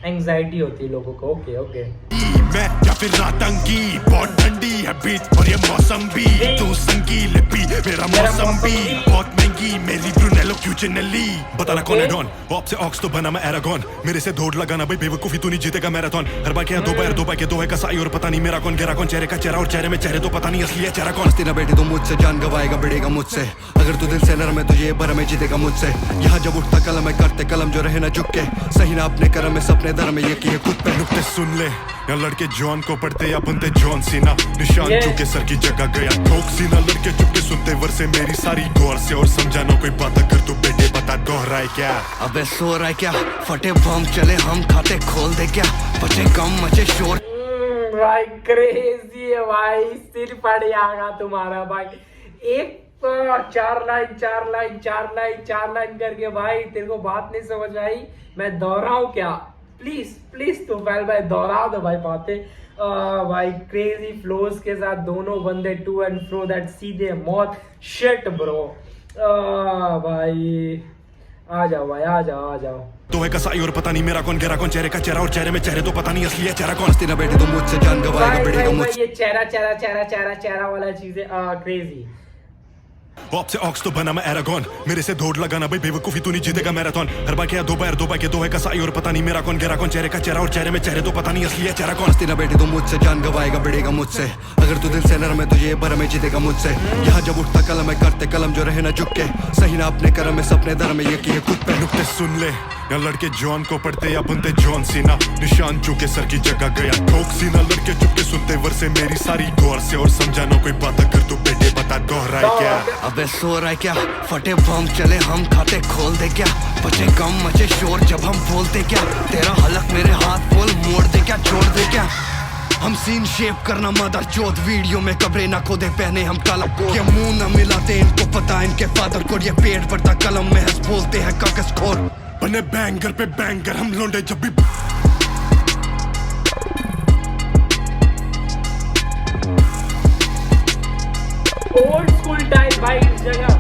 एंजाइटी होती है लोगों को। ओके मैं या फिर रातंगी, बहुत ठंडी है बीच और ये मौसम भी, तू संगील पी मेरा मौसम भी, बहुत महंगी मेरी ब्रूनेलो क्यूचिनेली। बताना कौन है डॉन, ऑप से ऑक्स तो बना मैं एरागॉन, मेरे से दौड़ लगाना भाई बेवकूफी, तू नहीं जीतेगा मैराथन। हर बार क्या दो बार के दो है कसाई और पता नहीं मेरा कौन गहरा कौन, चेहरे का चेहरा और चेहरे में चेहरे तो पता नहीं असली है चेहरा कौन। हस्ती ना बेटी तू मुझसे, जान गवाएगा बढ़ेगा मुझसे, अगर तू दिल से नरम है तो ये भरम में जीतेगा मुझसे। यहाँ जब उठता कलम है करते कलम जो रहे ना झुक के, सही ना अपने कर्म में सपने धर्म में ये किए खुद पे। नुक्ते सुन ले या लड़के जॉन को पढ़ते या बनते जॉन सीना, निशान चुके सर की जगह गया ठोक सीना, लड़के चुपके सुनते वर्से मेरी सारी गौर से, और समझा ना कोई बात अगर तू बेटे बता दोहराए क्या। अबे सो रहा है क्या, फटे बम चले हम खाते खोल दे क्या, बचे कम मचे शोर। भाई क्रेजी है भाई, सिर फट जाएगा तुम्हारा भाई। एक तो चार लाइन करके भाई तेरे को बात नहीं समझ आई, मैं दोहराऊं क्या? प्लीज तू पहले भाई दोहरा दो भाई बातें। भाई क्रेजी फ्लोज के साथ दोनों बंदे टू एंड फ्रो, दैट सीधे मौत शिट ब्रो। भाई आ जाओ भाई, आ जाओ। तो है कसाई और पता नहीं मेरा कौन गहरा कौन, चेहरे का चेहरा और चेहरे में चेहरे तो पता नहीं असली है चेहरा कौन। हस्ती ना बेटी तू मुझसे, जान गवाएगा बढ़ेगा मुझसे। ये चेहरा वाला चीजें क्रेजी। ऑप से ऑक्स तो बना मैं एरागॉन, मेरे से दौड़ लगाना भाई बेवकूफी, तू नहीं जीतेगा मैराथन। हर बार क्या दो बार के दो है कसाई और पता नहीं मेरा कौन गहरा कौन, चेहरे का चेहरा और चेहरे में चेहरे तो पता नहीं असली है चेहरा कौन। हस्ती ना बेटी तू मुझसे, जान गवाएगा बढ़ेगा मुझसे, अगर तू दिल से नरम है तो ये भरम में जीतेगा मुझसे। यहाँ जब उठता कलम है करते कलम जो रहे ना झुक के, सही ना अपने कर्म में सपने धर्म में ये किए खुद पे। नुक्ते सुन ले या लड़के जॉन को पढ़ते या बनते जॉन सीना, निशान चुके सर की जगह गया ठोक सीना, लड़के चुपके सुनते वर्से मेरी सारी गौर से, और समझा ना कोई बात अगर तू बेटे बता दोहराए क्या। अबे सो रहा है क्या, फटे बम चले हम खाते खोल दे क्या, बचे कम मचे शोर जब हम बोलते क्या, तेरा हलक मेरे हाथ बोल मोड़ दे क्या, छोड़ दे क्या। हम सीन शेप करना मदर चौथ, वीडियो में कपड़े ना खोदे पहने हम काला कोट, ये मुंह न मिलाते इनको पता इनके फादर को, ये पेट भरता कलम में हंस बोलते हैं कागज खोर। बने बैंगर पे बैंगर हम लोंडे जब भी ओल्ड स्कूल टाइप भाई इस जगह।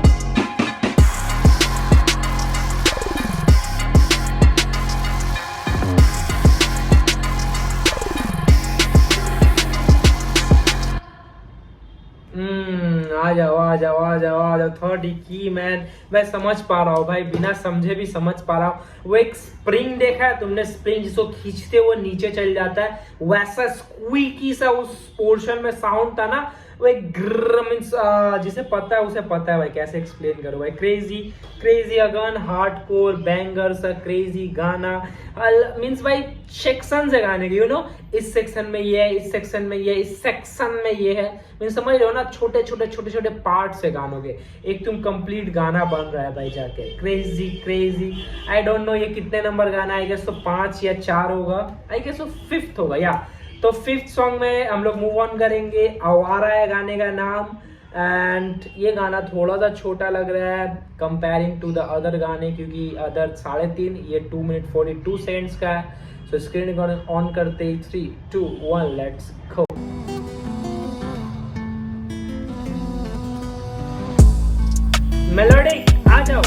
आ जाओ। 30 की मैन, मैं समझ पा रहा हूँ भाई, बिना समझे भी समझ पा रहा हूँ। वो एक स्प्रिंग देखा है तुमने, स्प्रिंग जिसको खींचते वो नीचे चल जाता है, वैसा स्क्वीकी सा उस पोर्शन में साउंड था ना, वो एक ग्रर मींस जिसे पता है उसे पता है भाई, कैसे एक्सप्लेन करो भाई। क्रेजी अगन हार्डकोर बैंगर सा क्रेजी गाना, मींस भाई सेक्शन है गाने के, यू नो, इस सेक्शन में ये है, इस सेक्शन में ये, इस सेक्शन में ये है, मींस समझ रहे हो ना, छोटे पार्ट्स है गानों के, एक तुम कंप्लीट गाना बन रहा है भाई जाके। क्रेजी आई डोंट नो ये कितने नंबर गाना, आई गेस तो 5 या 4 होगा, आई गेस तो 5th होगा या। तो 5th सॉन्ग में हम लोग मूव ऑन करेंगे। आवारा है गाने का नाम, एंड ये गाना थोड़ा सा छोटा लग रहा है कंपेयरिंग टू द अदर गाने, क्योंकि अदर 3.5, ये 2 मिनट 42 सेकंड्स का है। सो स्क्रीन ऑन करते 3, 2, 1 लेट्स गो। मेलोडी आ जाओ।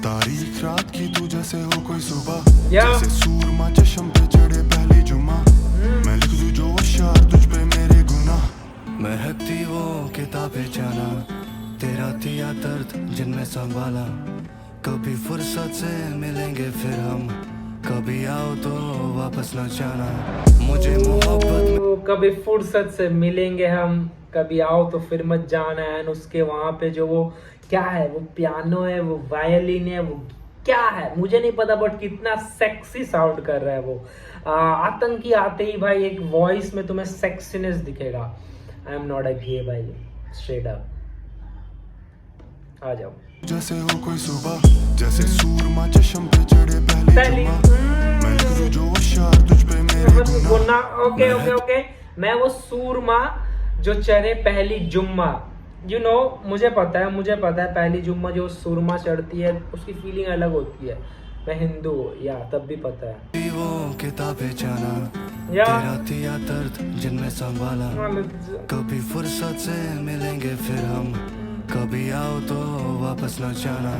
तारीख रात की तू जैसे हो कोई सुबह, जैसे सूरमा चश्म पे चढ़े पहली जुमा, मैं लिख दूं जो अशार तुझ पे मेरे गुनाह। महकती वो किताबें जाना, तेरा दिया दर्द जिनमें संभाला, कभी फुर्सत से मिलेंगे फिर हम, कभी आओ तो वापस न जाना, मुझे मोहब्बत में कभी फुर्सत से मिलेंगे हम, कभी आओ तो फिर मत जाना। एंड उसके वहां पे जो वो क्या है, वो पियानो है, वो वायलिन है, वो क्या है मुझे नहीं पता, बट कितना सेक्सी साउंड कर रहा है वो। आतंकी आते ही भाई एक वॉइस में तुम्हें सेक्सीनेस दिखेगा। आई एम नॉट अ गे भाई, स्ट्रेट अप आ जाओ। जैसे हो कोई सुबह, जैसे सूरमा चश्म पे चढ़े पहली जुम्मा, मैं लिख दूं जो अशार तुझ पे मेरे गुनाह। ओके ओके ओके, मैं वो सूरमा जो चढ़े पहली जुम्मा, यू नो मुझे पता है पहली जुम्मा जो सूरमा चढ़ती है उसकी फीलिंग अलग होती है। मैं हिंदू या तब भी पता है वो किताबें जाना, या तेरा थिया दर्द जिनमें संभाला, कभी फुर्सत से मिलेंगे फिर हम, कभी आओ तो वापस न जाना,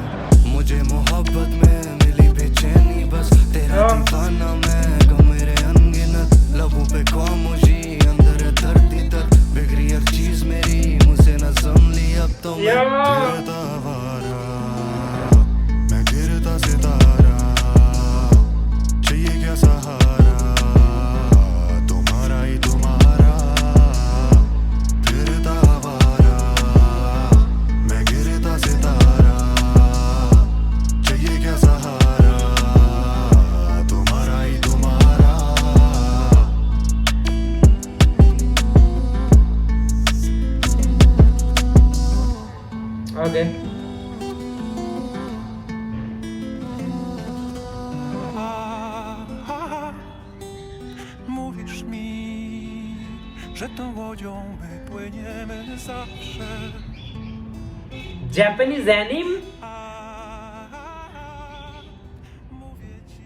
मुझे मोहब्बत में मिली बेचैनी बस, तेरा दीवाना मैं गम मेरे अनगिनत, लबों पे खामोशी अंदर है धरती दर्द, बिगड़ी हर चीज मेरी मुझसे न संभली, अब तो मैं गिरता आवारा, मैं गिरता सितारा, चाहिए क्या सहारा तुम्हारा ही तुम्हारा, गिरता आवारा, मैं गिरता सितारा, चाहिए क्या सहारा तुम्हारा ही तुम्हारा। Okay Mówisz mi, że tą łodzią my płyniemy zawsze. Japanese एनिम, Mówię ci.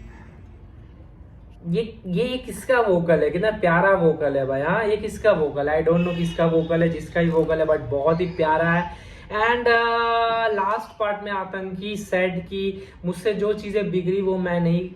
ये किसका वोकल है, कितना प्यारा वोकल है भाई। हाँ ये किसका वोकल है, आई डोंट नो किसका वोकल है, जिसका ही वोकल है बट बहुत ही प्यारा है। एंड लास्ट पार्ट में आतंकी सेड कि मुझसे जो चीज़ें बिगड़ी वो मैं नहीं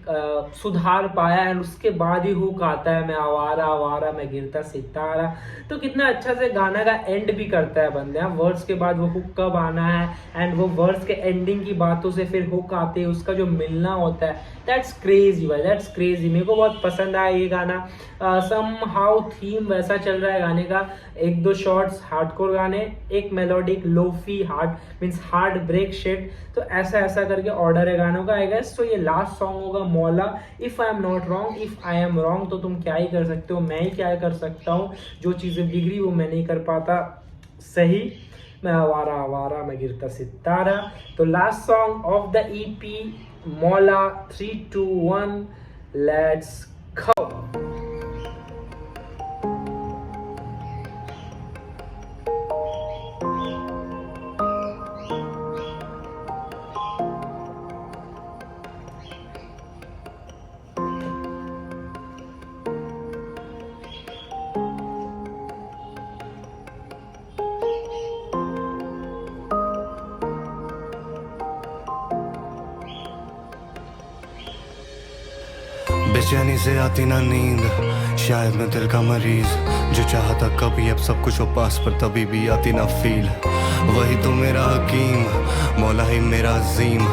सुधार पाया, एंड उसके बाद ही हुक आता है मैं आवारा आवारा मैं गिरता सितारा। तो कितना अच्छा से गाना का एंड भी करता है बंदे। वर्ड्स के बाद वो हुक कब आना है, एंड वो वर्ड्स के एंडिंग की बातों से फिर हुक आते हैं, उसका जो मिलना होता है, दैट्स क्रेजी भाई, दैट्स क्रेजी। मेरे को बहुत पसंद आया ये गाना। सम हाउ थीम वैसा चल रहा है गाने का, एक दो शॉर्ट्स हार्डकोर गाने, एक melodic lofi hard means hard break shed, तो ऐसा ऐसा करके ऑर्डर है गानों का आई गेस। तो ये लास्ट सॉन्ग होगा मौला। If I am not wrong, if I am wrong तो तुम क्या ही कर सकते हो, मैं ही क्या कर सकता हूँ, जो चीज़ें बिगड़ी वो मैं नहीं कर पाता सही, मैं आवारा आवारा मैं गिरता सितारा। तो last song of the EP मौला, 3, 2, 1 लेट्स गो। बेचैनी से आती ना नींद, शायद मैं दिल का मरीज, जो चाहता कभी अब सब कुछ हो पास पर तभी भी आती ना फील। वही तो मेरा हकीम, मौला ही मेरा अजीम,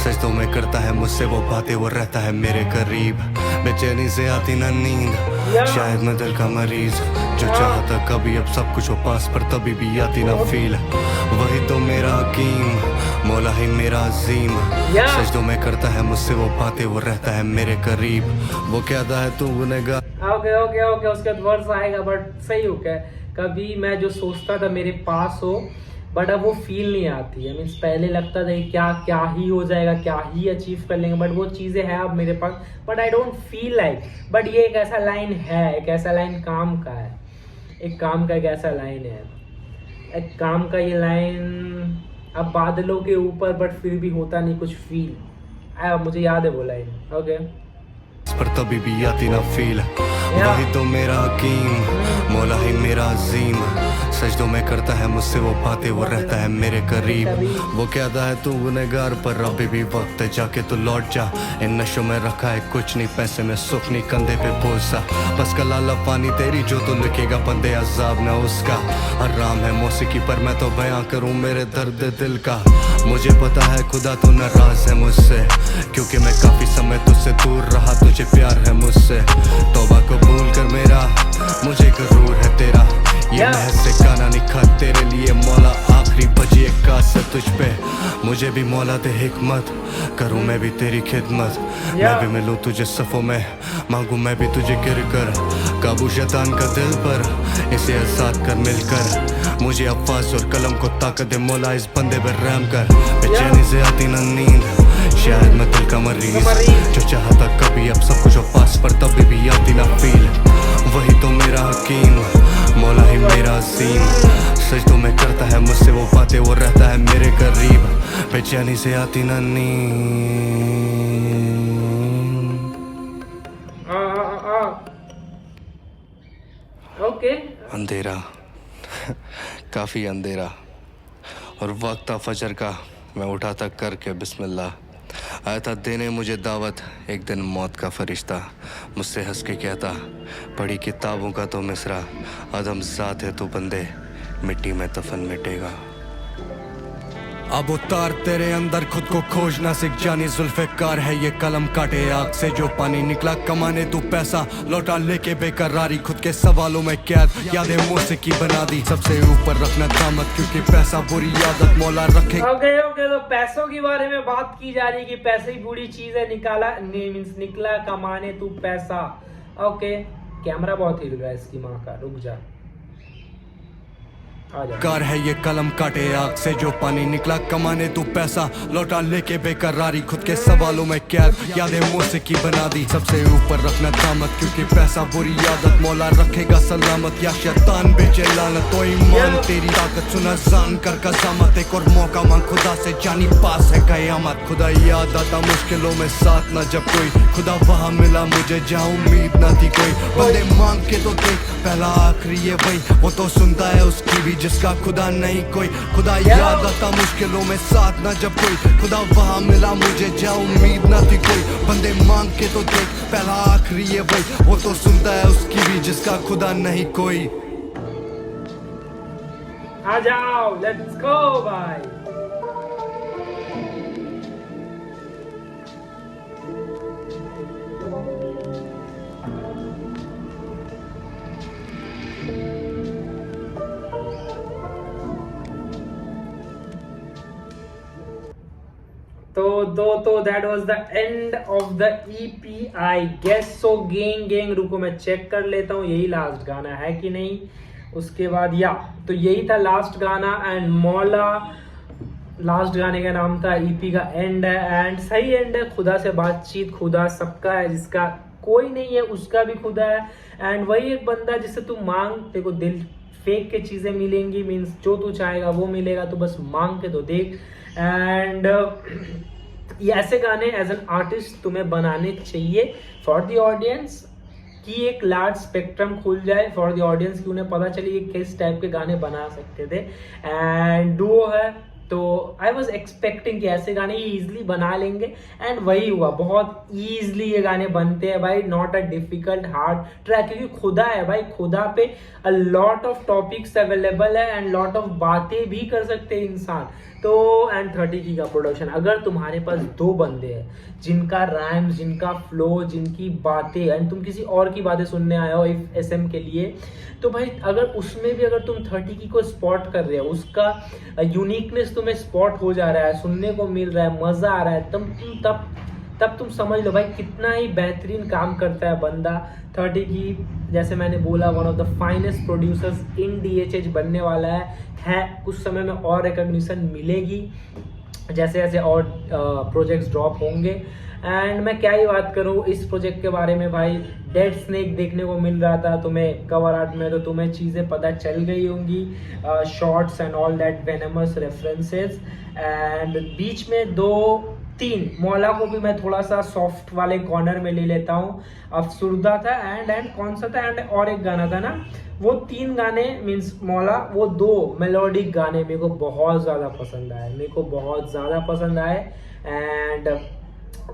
सजदों में करता है मुझसे वो बातें, वो रहता है मेरे करीब। बेचैनी से आती ना नींद, शायद मैं दिल का मरीज, जो चाहता कभी अब सब कुछ हो पास पर तभी भी आती ना फील। वही तो मेरा हकीम, मौला ही मेरा अजीम, सजदों में करता है मुझसे वो बातें, वो रहता है मेरे करीब। वो कहता है तू गुनहगार। ओके ओके ओके, उसके बाद वर्ड्स आएगा बट सही हो गया। कभी मैं जो सोचता था मेरे पास हो, बट अब वो फील नहीं आती है। मीन्स पहले लगता था कि क्या क्या ही हो जाएगा, क्या ही अचीव कर लेंगे, बट वो चीज़ें हैं अब मेरे पास, but I don't feel like. But ये एक ऐसा लाइन है, एक ऐसा लाइन काम का है, एक काम का एक ऐसा लाइन है, एक काम का ये लाइन। अब बादलों के ऊपर बट फिर भी होता नहीं कुछ फील, मुझे याद है वो लाइन। ओके पर तभी भी आती ना फील। वही तो मेरा हकीम, मौला ही मेरा अजीम, सजदों में करता है मुझसे वो बातें, वो रहता है मेरे करीब। वो कहता है तू गुनहगार पर अभी भी वक्त है, जाके तू लौट जा। इन नशों में रखा है कुछ नहीं, पैसे में सुख नहीं, कंधे पे बोझ सा। बस कलाला पानी तेरी जो तो लिखेगा बंदे अजाब न उसका। आराम है मौसीकी पर मैं तो बयां करूं मेरे दर्द दिल का। मुझे पता है खुदा तू नाराज है मुझसे, क्योंकि मैं काफी समय तुझसे दूर रहा। तुझे प्यार है मुझसे, तौबा कबूल कर मेरा, मुझे गरूर है तेरा। ये महज से गाना निखा तेरे लिए मौला, आखिरी बजी एक कास है तुझ पे। मुझे भी मौला दे हिकमत, करूं मैं भी तेरी खिदमत। मैं भी मिलूं तुझे सफों में, मांगू मैं भी तुझे गिर कर। काबू शैतान का दिल पर, इसे आजाद कर मिलकर। मुझे अफ़ाज़ और कलम को ताकत दे मौला, इस बंदे पर रहम कर। बेचैनी से आती न नींद, शायद मैं दिल का मरीज जो चाहता कभी अब सब कुछ पास, पर तभी भी आती ना फील। वही तो मेरा हकीम, मौला ही मेरा असीम। सजदों में करता है मुझसे वो बातें, वो रहता है मेरे करीब। बेचैनी से आती ना नींद। ओके अंधेरा काफ़ी अंधेरा और वक्त था फजर का। मैं उठा था करके बिस्मिल्लाह, आया था देने मुझे दावत एक दिन मौत का फरिश्ता। मुझसे हंस के कहता पढ़ी किताबों का तो मिसरा, आदम ज़ात है तो बंदे मिट्टी में दफन मिटेगा। अब उतार तेरे अंदर खुद को खोजना सीख, जानी जुल्फ़िकार है ये कलम काटे आग से जो पानी निकला। कमाने तू पैसा लौटा लेके बेकरारी, खुद के सवालों में कैद यादें मौसीकी बना दी। सबसे ऊपर रखना दामत, क्योंकि पैसा बुरी आदत मौला रखे। ओके तो पैसों के बारे में बात की जा रही है कि पैसे ही बुरी चीज है। निकला कमाने तू पैसा। ओके कैमरा बहुत हिल रहा है इसकी माँ का, रुक जा। कार है ये कलम काटे आग से जो पानी निकला। कमाने तू पैसा लौटा लेके बेकरारी, खुद के सवालों में कैद यादें मौसीकी बना दी। सबसे ऊपर रखना दामत, क्योंकि पैसा बुरी आदत मौला रखेगा सलामत। या शैतान बेचे लानत, तो ईमान तेरी ताकत सुना जान कर कसामत। एक और मौका मांग खुदा से, जानी पास है कयामत। खुदा याद आता मुश्किलों में साथ ना जब कोई, खुदा वहाँ मिला मुझे जहाँ उम्मीद ना थी कोई। बंदे मांग के तो देख पहला आखिरी ये वही, वो तो सुनता है उसकी भी जिसका खुदा नहीं कोई। खुदा याद आता मुश्किलों में साथ ना जब कोई, खुदा वहाँ मिला मुझे जहाँ उम्मीद ना थी कोई। बंदे मांग के तो देख पहला आखिरी ये वही, वो तो सुनता है उसकी भी जिसका खुदा नहीं कोई। आ जाओ लेट्स गो भाई। तो that was the end of the EP I guess so. Gang रुको मैं चेक कर लेता हूँ यही लास्ट गाना है कि नहीं। उसके बाद या तो यही था लास्ट गाना एंड मौला लास्ट गाने का नाम था। ईपी का एंड है एंड सही एंड है। खुदा से बातचीत, खुदा सबका है, जिसका कोई नहीं है उसका भी खुदा है। एंड वही एक बंदा जिससे तू मांग, तेरे को दिल फेंक के चीजें मिलेंगी, मीन्स जो तू चाहेगा वो मिलेगा, तो बस मांग के तो देख। एंड ये ऐसे गाने एज एन आर्टिस्ट तुम्हें बनाने चाहिए फॉर द ऑडियंस, कि एक लार्ज स्पेक्ट्रम खुल जाए फॉर द ऑडियंस, कि उन्हें पता चले कि किस टाइप के गाने बना सकते थे। एंड डुओ है तो आई वॉज एक्सपेक्टिंग कि ऐसे गाने ये ईजिली बना लेंगे एंड वही हुआ। बहुत ईजिली ये गाने बनते हैं भाई, not a difficult hard track, क्योंकि खुदा है भाई। खुदा पे a lot of topics available है एंड लॉट ऑफ बातें भी कर सकते हैं इंसान। तो एंड 30 की का प्रोडक्शन, अगर तुम्हारे पास दो बंदे हैं जिनका रैम, जिनका फ्लो, जिनकी बातें, एंड तुम किसी और की बातें सुनने आए हो इफ एसएम के लिए, तो भाई अगर उसमें भी अगर तुम 30 की को स्पॉट कर रहे हो, उसका यूनिकनेस तुम्हें स्पॉट हो जा रहा है, सुनने को मिल रहा है, मजा आ रहा है, तब तुम समझ लो भाई कितना ही बेहतरीन काम करता है बंदा। 30 की जैसे मैंने बोला one of the finest producers in DHH बनने वाला है। कुछ समय में और रिकॉग्निशन मिलेगी जैसे जैसे और प्रोजेक्ट्स ड्रॉप होंगे। एंड मैं क्या ही बात करूँ इस प्रोजेक्ट के बारे में भाई। डेड स्नेक देखने को मिल रहा था तुम्हें कवर आर्ट में, तो तुम्हें चीज़ें पता चल गई होंगी, shorts and all that venomous references. And बीच में 3 मौला को भी मैं थोड़ा सा सॉफ्ट वाले कॉर्नर में ले लेता हूँ। अफसुर्दा था एंड कौन सा था, एंड और एक गाना था ना, वो 3 गाने मीन्स मौला, वो 2 मेलोडिक गाने मेरे को बहुत ज़्यादा पसंद आए, मेरे को बहुत ज़्यादा पसंद आए। एंड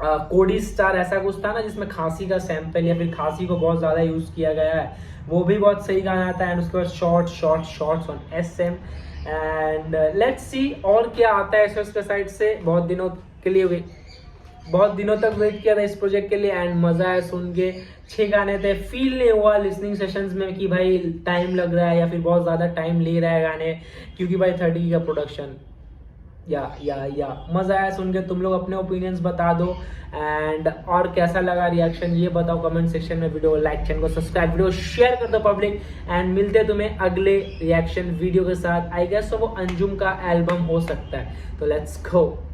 कोडी स्टार ऐसा कुछ था ना जिसमें खांसी का सैंपल या फिर खांसी को बहुत ज़्यादा यूज़ किया गया है, वो भी बहुत सही गाना था। एंड उसके बाद shorts on SM and let's see और क्या आता है एसएस के साइड से। बहुत दिनों तक वेट किया था इस प्रोजेक्ट के लिए एंड मज़ा है सुन के। 6 गाने थे, फील नहीं हुआ लिसनिंग सेशंस में कि भाई टाइम लग रहा है या फिर बहुत ज़्यादा टाइम ले रहा है गाने, क्योंकि भाई 30 का प्रोडक्शन या मज़ा आया सुन के। तुम लोग अपने ओपिनियंस बता दो एंड और कैसा लगा रिएक्शन ये बताओ कमेंट सेक्शन में। वीडियो लाइक, चैनल को सब्सक्राइब, वीडियो शेयर कर दो पब्लिक एंड मिलते तुम्हें अगले रिएक्शन वीडियो के साथ। आई गेस वो अंजुम का एल्बम हो सकता है, तो लेट्स गो।